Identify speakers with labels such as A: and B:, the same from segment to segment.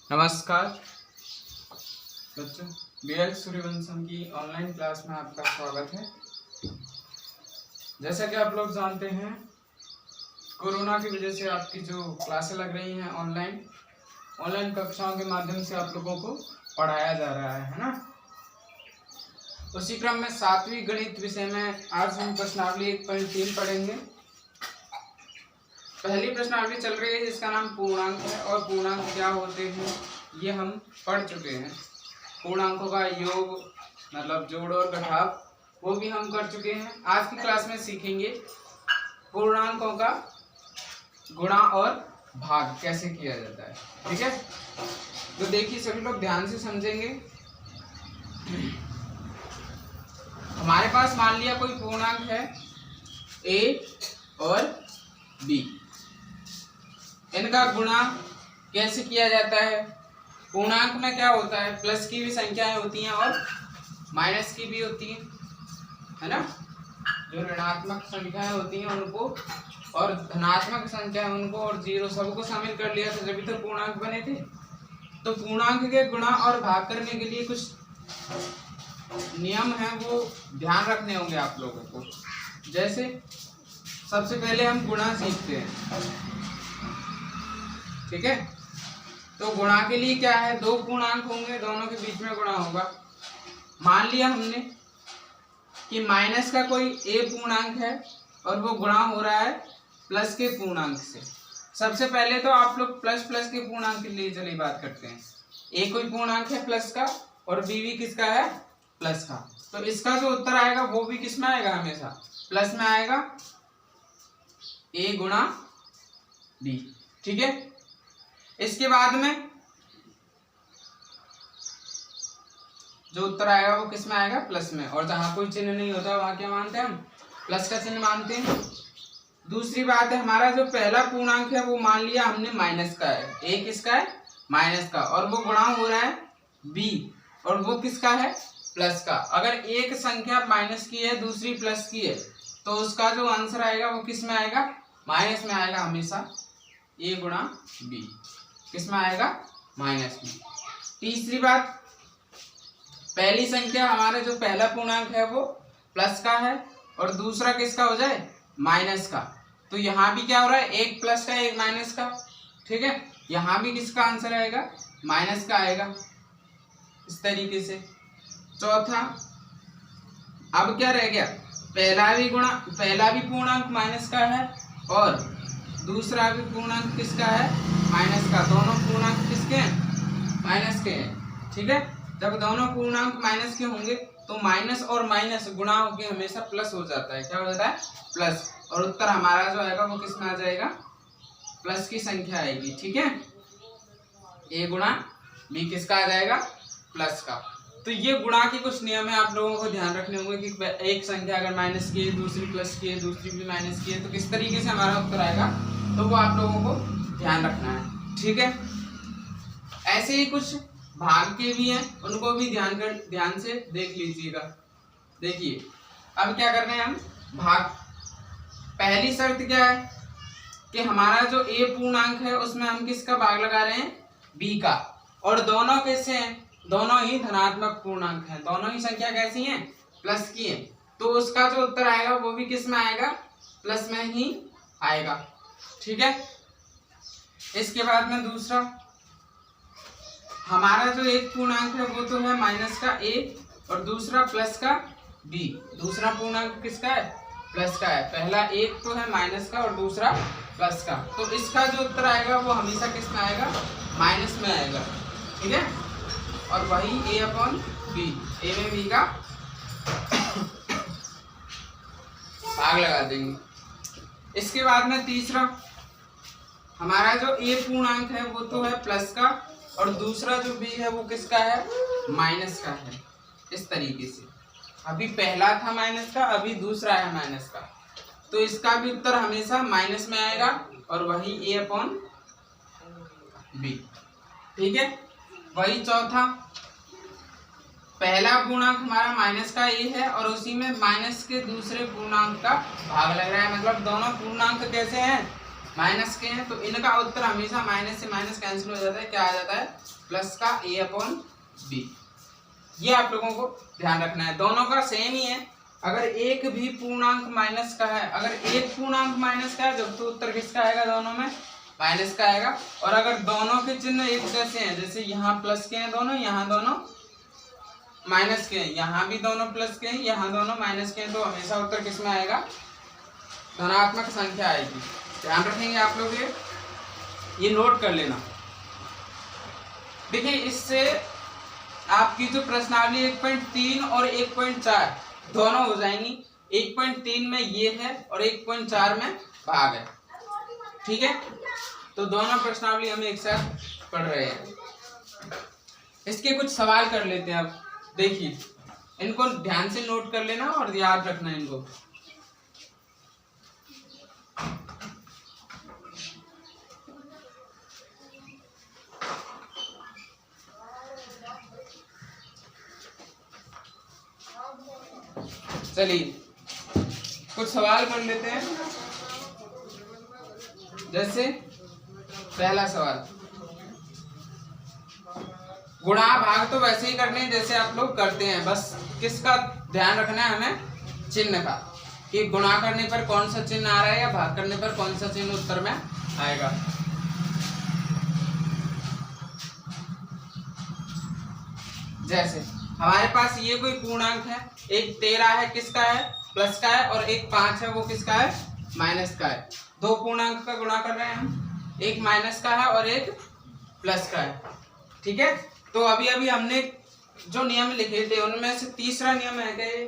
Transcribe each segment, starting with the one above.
A: नमस्कार बच्चों, बीएल सूर्यवंशम की ऑनलाइन क्लास में आपका स्वागत है। जैसा कि आप लोग जानते हैं, कोरोना की वजह से आपकी जो क्लासें लग रही हैं ऑनलाइन कक्षाओं के माध्यम से आप लोगों को पढ़ाया जा रहा है ना। उसी क्रम में 7वीं गणित विषय में आज हम प्रश्नावली 1.3 पढ़ेंगे। पहली प्रश्नावली चल रही है जिसका नाम पूर्णांक है, और पूर्णांक क्या होते हैं ये हम पढ़ चुके हैं। पूर्णांकों का योग मतलब जोड़ और घटाव वो भी हम कर चुके हैं। आज की क्लास में सीखेंगे पूर्णांकों का गुणा और भाग कैसे किया जाता है। ठीक है, तो देखिए सभी लोग ध्यान से समझेंगे। हमारे पास मान लिया कोई पूर्णांक है a और b, इनका गुणा कैसे किया जाता है। पूर्णांक में क्या होता है, प्लस की भी संख्याएं होती हैं और माइनस की भी होती हैं, है ना। जो ऋणात्मक संख्याएं होती हैं उनको और धनात्मक संख्याएं उनको और जीरो सबको शामिल कर लिया था, जब तो पूर्णांक बने थे। तो पूर्णांक के गुणा और भाग करने के लिए कुछ नियम हैं, वो ध्यान रखने होंगे आप लोगों को। जैसे सबसे पहले हम गुणा सीखते हैं, ठीक है। तो गुणा के लिए क्या है, दो पूर्णांक होंगे, दोनों के बीच में गुणा होगा। मान लिया हमने कि माइनस का कोई a पूर्णांक है और वो गुणा हो रहा है प्लस के पूर्णांक से। सबसे पहले तो आप लोग प्लस के पूर्णांक के लिए चलिए बात करते हैं। a कोई पूर्णांक है प्लस का और b भी किसका है, प्लस का। तो इसका जो उत्तर आएगा वो भी किस में आएगा, हमेशा प्लस में आएगा, a गुणा b। ठीक है, इसके बाद में जो उत्तर आएगा वो किस में आएगा, प्लस में। और जहां कोई चिन्ह नहीं होता वहां क्या मानते हैं हम, प्लस का चिन्ह मानते हैं। दूसरी बात है, हमारा जो पहला पूर्णांक है वो मान लिया हमने माइनस का है, a किसका है, माइनस का, और वो गुणा हो रहा है b, और वो किसका है, प्लस का। अगर एक संख्या माइनस की है दूसरी प्लस की है तो उसका जो आंसर आएगा वो किस में आएगा, माइनस में आएगा हमेशा। a गुणा b किस में आएगा, माइनस में। तीसरी बात, पहली संख्या हमारा जो पहला पूर्णांक है वो प्लस का है और दूसरा किसका हो जाए, माइनस का। तो यहाँ भी क्या हो रहा है, एक प्लस का एक माइनस का। ठीक है, यहाँ भी किसका आंसर आएगा, माइनस का आएगा, इस तरीके से। चौथा, अब क्या रह गया, पहला भी पूर्णांक माइनस का है और दूसरा भी पूर्णांक किसका है, माइनस का। दोनों पूर्णांक किसके हैं, माइनस के हैं। ठीक है, जब दोनों पूर्णांक माइनस के होंगे तो माइनस और माइनस गुणा होके हमेशा प्लस हो जाता है। क्या हो जाता है, प्लस। और उत्तर हमारा जो आएगा वो किस में आ जाएगा, प्लस की संख्या आएगी। ठीक है, a गुणा b किसका आ जाएगा, प्लस का। तो ये गुणा के कुछ नियम है, आप लोगों को ध्यान रखने होंगे कि एक संख्या अगर माइनस की है, दूसरी प्लस की है, दूसरी भी माइनस की है, तो किस तरीके से हमारा उत्तर आएगा, तो वो आप लोगों को ध्यान रखना है। ठीक है, ऐसे ही कुछ भाग के भी हैं, उनको भी ध्यान से देख लीजिएगा। देखिए अब क्या कर रहे हैं हम, भाग। पहली शर्त क्या है कि हमारा जो a पूर्णांक है उसमें हम किसका भाग लगा रहे हैं, b का। और दोनों कैसे हैं, दोनों ही धनात्मक पूर्णांक हैं, दोनों ही संख्या कैसी हैं, प्लस की है। तो उसका जो उत्तर आएगा वो भी किस में आएगा, प्लस में ही आएगा। ठीक है, इसके बाद में दूसरा, हमारा जो एक पूर्णांक है वो तो है माइनस का a और दूसरा प्लस का b। दूसरा पूर्णांक किसका है, प्लस का है। पहला एक तो है माइनस का और दूसरा प्लस का। तो इसका जो उत्तर आएगा वो हमेशा किस में आएगा, माइनस में आएगा। ठीक है, और वही a अपॉन b, a में b का भाग लगा देंगे। इसके बाद में तीसरा, हमारा जो a पूर्णांक है वो तो है प्लस का और दूसरा जो b है वो किसका है, माइनस का है। इस तरीके से अभी पहला था माइनस का, अभी दूसरा है माइनस का, तो इसका भी उत्तर हमेशा माइनस में आएगा और वही a अपॉन b। ठीक है, वही चौथा, पहला पूर्णांक हमारा माइनस का a है और उसी में माइनस के दूसरे पूर्णांक का भाग लग रहा है, मतलब दोनों पूर्णांक कैसे हैं, माइनस के हैं, तो इनका उत्तर हमेशा माइनस से माइनस कैंसिल हो जाता है, क्या आ जाता है प्लस का a/b। ये आप लोगों को ध्यान रखना है, दोनों का सेम ही है। अगर एक भी पूर्णांक माइनस का है, अगर एक पूर्णांक माइनस का है जब तो उत्तर किसका आएगा, दोनों में माइनस का आएगा। और अगर दोनों के चिन्ह एक जैसे हैं, जैसे यहाँ प्लस के हैं दोनों, यहाँ दोनों माइनस के हैं, यहाँ भी दोनों प्लस के हैं, यहाँ दोनों माइनस के हैं, तो हमेशा उत्तर किसमें आएगा, धनात्मक संख्या आएगी। ध्यान रखेंगे आप लोग, ये नोट कर लेना। देखिए इससे आपकी जो प्रश्नावली 1.3 और 1.4 दोनों हो जाएंगी। 1.3 में ये है और 1.4 में भाग है, ठीक है। तो दोनों प्रश्नावली हम एक साथ पढ़ रहे हैं। इसके कुछ सवाल कर लेते हैं। अब देखिए, इनको ध्यान से नोट कर लेना और याद रखना इनको। चलिए कुछ सवाल कर लेते हैं। जैसे पहला सवाल, गुणा भाग तो वैसे ही करने हैं जैसे आप लोग करते हैं, बस किसका ध्यान रखना है हमें, चिन्ह का, कि गुणा करने पर कौन सा चिन्ह आ रहा है या भाग करने पर कौन सा चिन्ह उत्तर में आएगा। जैसे हमारे पास ये कोई पूर्णांक है, एक 13 है, किसका है, प्लस का है, और एक 5 है, वो किसका है, माइनस का है। दो पूर्णांक का गुणा कर रहे हैं हम, एक माइनस का है और एक प्लस का है, ठीक है। तो अभी अभी हमने जो नियम लिखे थे उनमें से तीसरा नियम है कि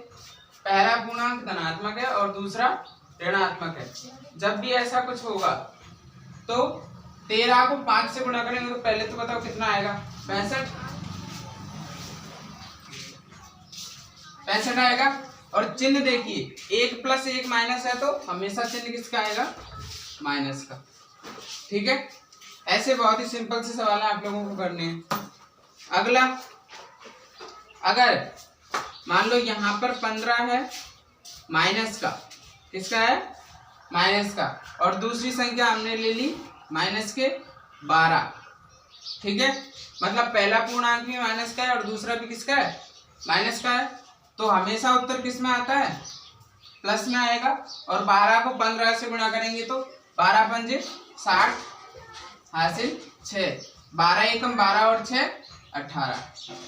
A: पहला पूर्णांक धनात्मक है और दूसरा ऋणात्मक है। जब भी ऐसा कुछ होगा तो 13 को 5 से गुणा करेंगे, तो पहले तो बताओ कितना आएगा, 65 आएगा। और चिन्ह देखिए, 1 प्लस 1 माइनस है, तो हमेशा चिन्ह किसका आएगा, माइनस का, ठीक है। ऐसे बहुत ही सिंपल से सवाल है, आप लोगों को करने हैं। अगला, अगर मान लो यहाँ पर 15 है माइनस का, किसका है, माइनस का, और दूसरी संख्या हमने ले ली माइनस के 12, ठीक है। मतलब पहला पूर्णांक भी माइनस का है और दूसरा भी किसका है, माइनस का है, तो हमेशा उत्तर किस में आता है, प्लस में आएगा। और 12 को 15 से गुणा करेंगे तो 12 पंजे 60 हासिल 6, 12 एकम 12 और 6 18,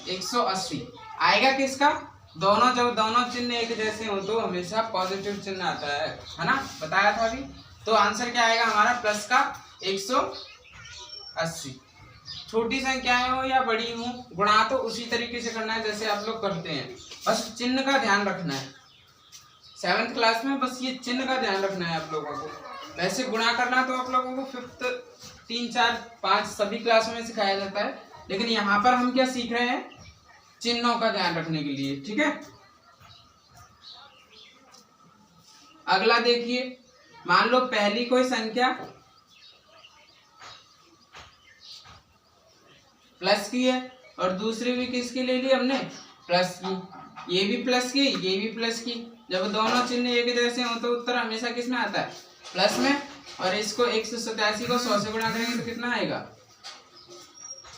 A: 180 आएगा। किसका, दोनों, जब दोनों चिन्ह एक जैसे हो तो हमेशा पॉजिटिव चिन्ह आता है ना, बताया था अभी। तो आंसर क्या आएगा हमारा, प्लस का 180। छोटी संख्याएं हो या बड़ी हो, गुणा तो उसी तरीके से करना है जैसे आप लोग करते हैं, बस चिन्ह का ध्यान रखना है। 7th क्लास में बस ये चिन्ह का ध्यान रखना है आप लोगों को। वैसे गुणा करना तो आप लोगों को 5th 3 4 5 सभी क्लासों में सिखाया जाता है, लेकिन यहाँ पर हम क्या सीख रहे हैं, चिन्हों का ध्यान रखने के लिए, ठीक है। अगला देखिए, मान लो पहली कोई संख्या प्लस की है और दूसरी भी किसकी ले ली हमने, प्लस की, ये भी प्लस की, ये भी प्लस की। जब दोनों चिन्ह एक जैसे हो तो उत्तर हमेशा किस में आता है, प्लस में। और इसको 187 को 100 से गुणा करेंगे तो कितना आएगा,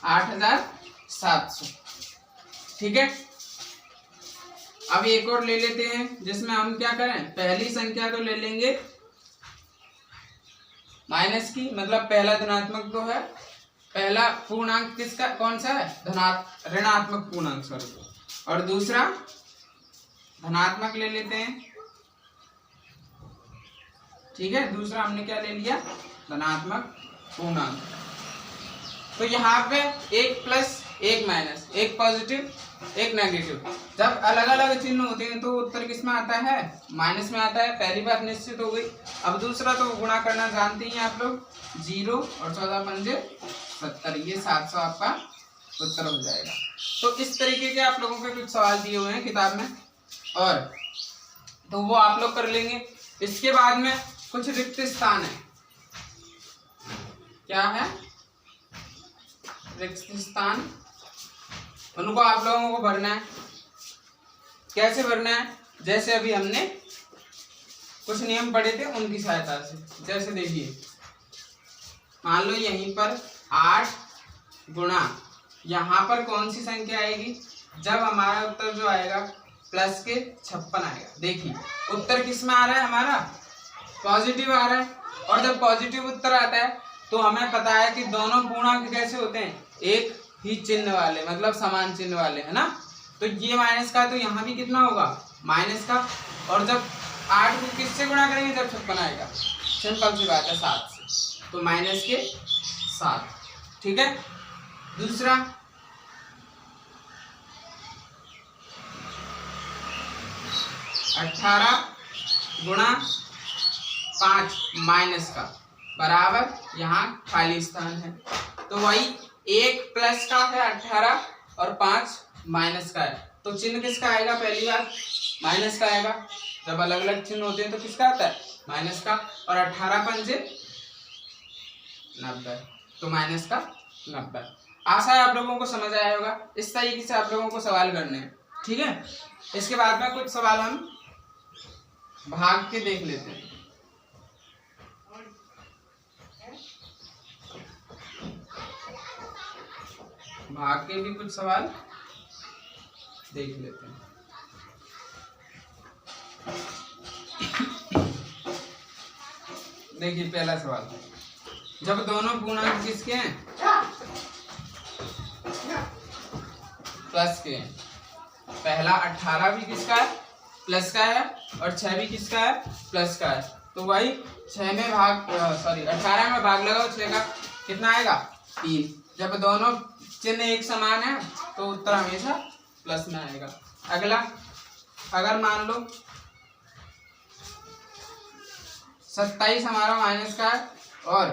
A: 8700, ठीक है। अब एक और ले लेते हैं जिसमें हम क्या करें, पहली संख्या तो ले लेंगे माइनस की, मतलब पहला धनात्मक तो है, पहला पूर्णांक किसका, कौन सा है, ऋणात्मक पूर्णांक, सॉरी, और दूसरा धनात्मक ले लेते हैं, ठीक है। दूसरा हमने क्या ले लिया, धनात्मक पूर्णांक। तो यहाँ पे एक प्लस एक माइनस, एक पॉजिटिव एक नेगेटिव, जब अलग अलग चिन्ह होते हैं तो उत्तर किस में आता है, माइनस में आता है। पहली बात निश्चित हो गई। अब दूसरा तो गुणा करना जानते ही आप लोग, 0 और 14 पंजे 70, ये 700 आपका उत्तर हो जाएगा। तो इस तरीके के आप लोगों के कुछ सवाल दिए हुए हैं किताब में, और तो वो आप लोग कर लेंगे। इसके बाद में कुछ रिक्त स्थान है, क्या है, रिक्त स्थान, उनको आप लोगों को भरना है। कैसे भरना है, जैसे अभी हमने कुछ नियम पढ़े थे उनकी सहायता से। जैसे देखिए, मान लो यहीं पर 8 गुणा यहाँ पर कौन सी संख्या आएगी, जब हमारा उत्तर जो आएगा प्लस के 56 आएगा। देखिए उत्तर किस में आ रहा है, हमारा पॉजिटिव आ रहा है, और जब पॉजिटिव उत्तर आता है तो हमें पता है कि दोनों पूर्णांक कैसे होते हैं, एक ही चिन्ह वाले, मतलब समान चिन्ह वाले, है ना। तो ये माइनस का, तो यहाँ भी कितना होगा माइनस का, और जब 8 को किससे गुणा करेंगे जब 56 आएगा, सिंपल सी बात है 7 से, तो माइनस के 7। ठीक है। दूसरा 18 गुणा 5 माइनस का बराबर यहाँ खाली स्थान है, तो वही 1 प्लस का है 18 और 5 माइनस का है, तो चिन्ह किसका आएगा, पहली बार माइनस का आएगा। जब अलग अलग चिन्ह होते हैं तो किसका आता है, माइनस का, और 18 पंजे 90, तो माइनस का 90। आशा है आप लोगों को समझ आया होगा। इस तरीके से आप लोगों को सवाल करने हैं। ठीक है। इसके बाद में कुछ सवाल हम भाग के देख लेते हैं। भाग के भी कुछ सवाल देख लेते हैं। देखिए पहला सवाल, जब दोनों पूर्णांक किसके हैं, प्लस के हैं। पहला 18 भी किसका है, प्लस का है, और 6 भी किसका है, प्लस का है, तो वही 6 में भाग 18 में भाग लगाओ 6 का, कितना आएगा 3। जब दोनों चिन्ह एक समान है तो उत्तर हमेशा प्लस में आएगा। अगला, अगर मान लो 27 हमारा माइनस का है और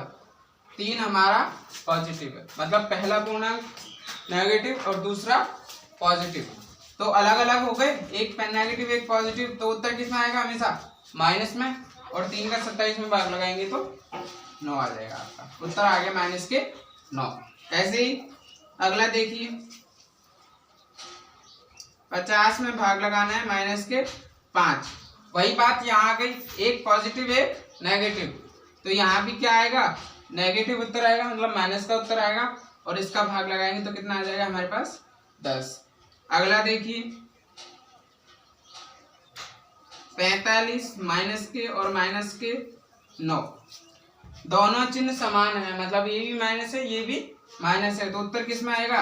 A: 3 हमारा पॉजिटिव है, मतलब पहला पूर्णांक नेगेटिव और दूसरा पॉजिटिव, तो अलग अलग हो गए, एक नेगेटिव एक पॉजिटिव, तो उत्तर किसमें आएगा, हमेशा माइनस में, और 3 का 27 में भाग लगाएंगे तो 9 आ जाएगा। आपका उत्तर आ गया माइनस के 9। ऐसे ही अगला देखिए, 50 में भाग लगाना है माइनस के 5, वही बात यहाँ आ गई, एक पॉजिटिव एक नेगेटिव, तो यहाँ भी क्या आएगा, नेगेटिव उत्तर आएगा, मतलब माइनस का उत्तर आएगा, और इसका भाग लगाएंगे तो कितना आ जाएगा हमारे पास 10। अगला देखिए 45 माइनस के और माइनस के 9, दोनों चिन्ह समान है, मतलब ये भी माइनस है ये भी माइनस है, तो उत्तर किस में आएगा,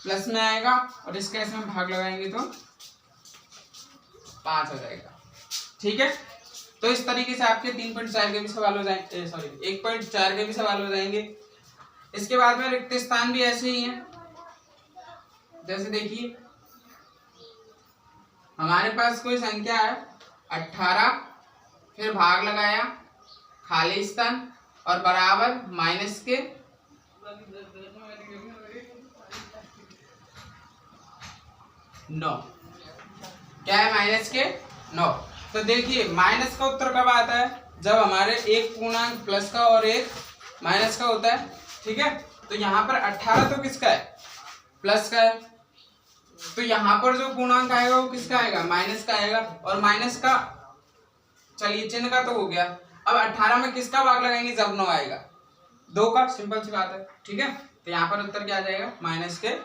A: प्लस में आएगा, और इसके इसमें भाग लगाएंगे तो 5 हो जाएगा। ठीक है। तो इस तरीके से आपके 3.4 के भी सवाल हो जाएंगे, 1.4 के भी सवाल हो जाएंगे। इसके बाद में रिक्त स्थान भी ऐसे ही हैं। जैसे देखिए हमारे पास कोई संख्या है 18, फिर भाग लगाया, खाली स्थान, और बराबर माइनस के 9, क्या है माइनस के 9। तो देखिए माइनस का उत्तर कब आता है, जब हमारे एक पूर्णांक प्लस का और एक माइनस का होता है। ठीक है। तो यहाँ पर 18 तो किसका है, प्लस का है, तो यहाँ पर जो पूर्णांक आएगा वो किसका आएगा, माइनस का आएगा, और माइनस का चलिए चिन्ह का तो हो गया, अब 18 में किसका भाग लगाएंगे जब 9 आएगा, 2 का, सिंपल सी बात है। ठीक है। तो यहाँ पर उत्तर क्या आ जाएगा, माइनस के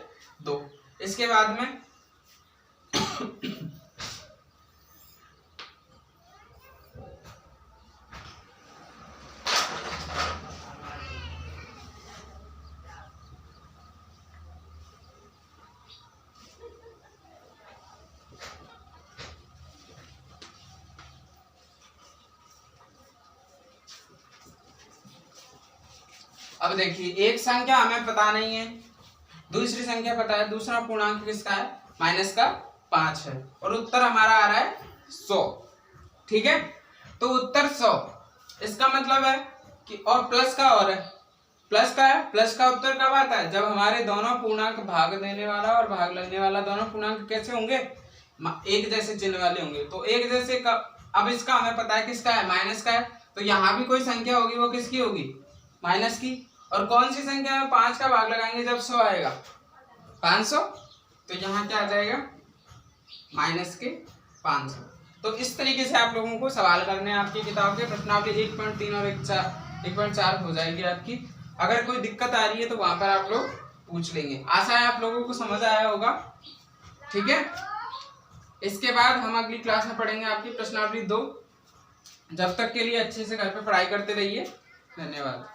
A: 2। इसके बाद में अब देखिए एक संख्या हमें पता नहीं है, दूसरी संख्या पता है, दूसरा पूर्णांक किसका है, माइनस का 5 है, और उत्तर हमारा आ रहा है 100। ठीक है। तो उत्तर 100, इसका मतलब है कि, और प्लस का और है, प्लस का है, प्लस का उत्तर कब आता है, जब हमारे दोनों पूर्णांक भाग देने वाला और भाग लगने वाला दोनों पूर्णांक कैसे होंगे, एक जैसे चिन्ह वाले होंगे। तो एक जैसे का, अब इसका हमें पता है किसका है, माइनस का है, तो यहाँ भी कोई संख्या होगी वो किसकी होगी, माइनस की, और कौन सी संख्या में 5 का भाग लगाएंगे जब 100 आएगा, 500, तो यहाँ क्या आ जाएगा, माइनस के 500। तो इस तरीके से आप लोगों को सवाल करने हैं। आपकी किताब के प्रश्नावली 1.3 और 1.4 हो जाएगी आपकी। अगर कोई दिक्कत आ रही है तो वहां पर आप लोग पूछ लेंगे। आशा है आप लोगों को समझ आया होगा। ठीक है, इसके बाद हम अगली क्लास में पढ़ेंगे आपकी प्रश्नावली 2। जब तक के लिए अच्छे से घर पे पढ़ाई करते रहिए। धन्यवाद।